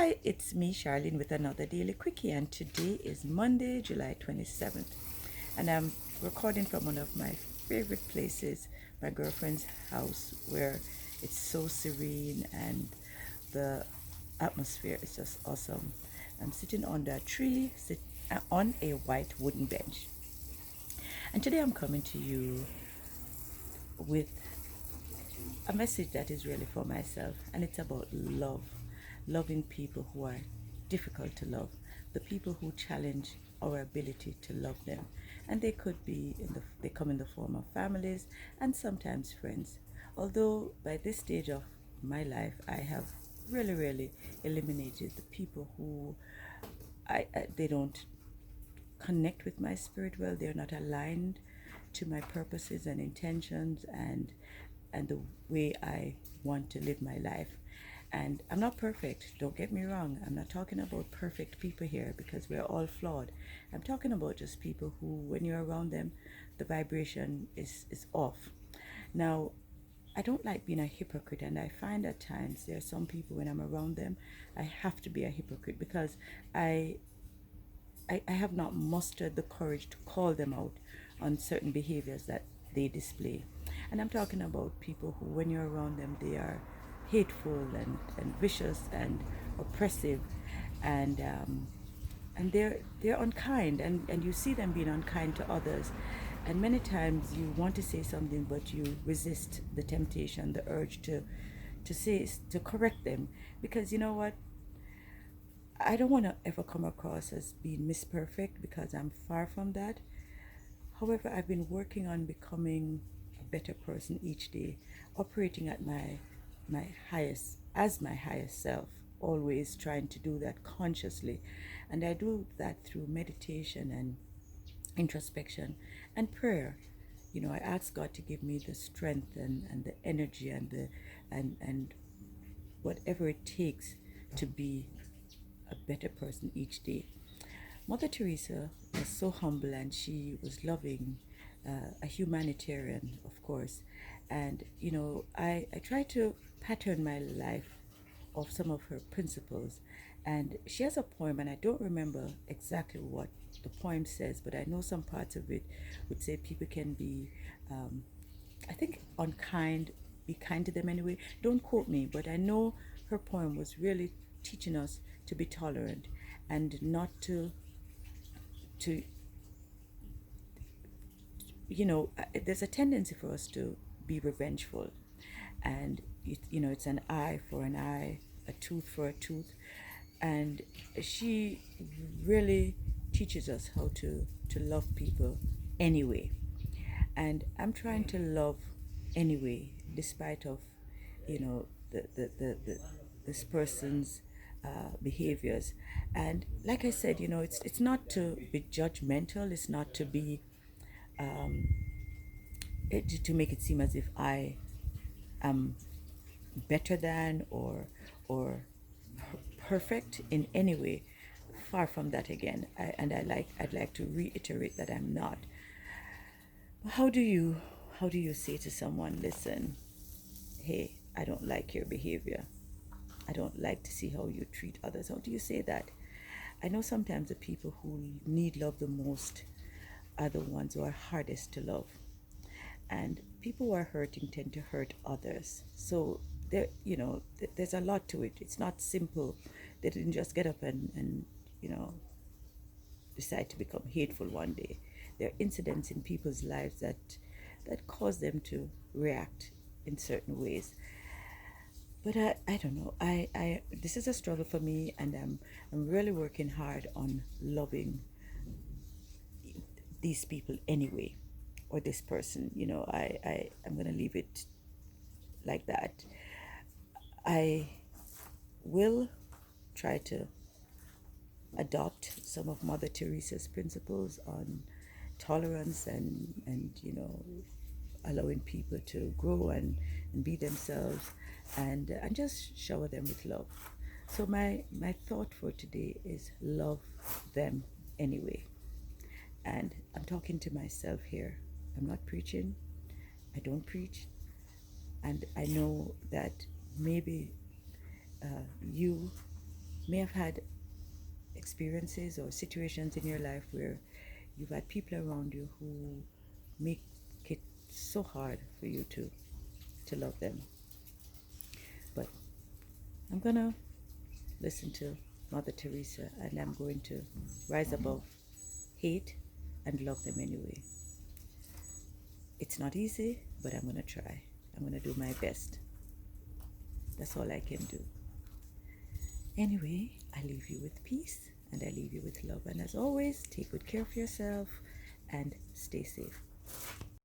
Hi, it's me, Charlene, with another Daily Quickie, and today is Monday, July 27th. And I'm recording from one of my favorite places, my girlfriend's house, where it's so serene and the atmosphere is just awesome. I'm sitting under a tree, on a white wooden bench. And today I'm coming to you with a message that is really for myself, and it's about love. Loving people who are difficult to love, the people who challenge our ability to love them. And they could be they come in the form of families and sometimes friends. Although by this stage of my life, I have really eliminated the people who they don't connect with my spirit well. They're not aligned to my purposes and intentions and the way I want to live my life. And I'm not perfect, don't get me wrong. I'm not talking about perfect people here because we're all flawed. I'm talking about just people who, when you're around them, the vibration is off. Now, I don't like being a hypocrite, and I find at times there are some people when I'm around them, I have to be a hypocrite because I I have not mustered the courage to call them out on certain behaviors that they display. And I'm talking about people who, when you're around them, they are hateful and vicious and oppressive and they're unkind and you see them being unkind to others. And many times you want to say something but you resist the temptation, the urge to correct them because you know what, I don't want to ever come across as being Miss Perfect because I'm far from that. However, I've been working on becoming a better person each day, operating at my highest self, always trying to do that consciously. And I do that through meditation and introspection and prayer. You know, I ask God to give me the strength and the energy and whatever it takes to be a better person each day. Mother Teresa was so humble and she was loving, a humanitarian, of course. And, you know, I try to pattern my life of some of her principles. And she has a poem, and I don't remember exactly what the poem says, but I know some parts of it would say people can be, um, I think, unkind, be kind to them anyway. Don't quote me, but I know her poem was really teaching us to be tolerant and not to there's a tendency for us to be revengeful, and it's an eye for an eye, a tooth for a tooth, and she really teaches us how to love people anyway. And I'm trying to love anyway, despite of the this person's behaviors. And like I said, it's not to be judgmental, it's not to be to make it seem as if I am better than or perfect in any way. Far from that again. I'd like to reiterate that I'm not. How do you say to someone, listen, hey, I don't like your behavior. I don't like to see how you treat others. How do you say that? I know sometimes the people who need love the most are the ones who are hardest to love. And people who are hurting tend to hurt others. So there's a lot to it. It's not simple. They didn't just get up and you know decide to become hateful one day. There are incidents in people's lives that cause them to react in certain ways. But I don't know. I This is a struggle for me, and I'm really working hard on loving these people anyway, or this person. I'm gonna leave it like that. I will try to adopt some of Mother Teresa's principles on tolerance and allowing people to grow and be themselves and just shower them with love. So my thought for today is love them anyway. And I'm talking to myself here. I'm not preaching. I don't preach. And I know that maybe you may have had experiences or situations in your life where you've had people around you who make it so hard for you to love them. But I'm gonna listen to Mother Teresa, and I'm going to rise above hate and love them anyway. It's not easy, but I'm gonna try. I'm gonna do my best. That's all I can do. Anyway, I leave you with peace and I leave you with love. And as always, take good care of yourself and stay safe.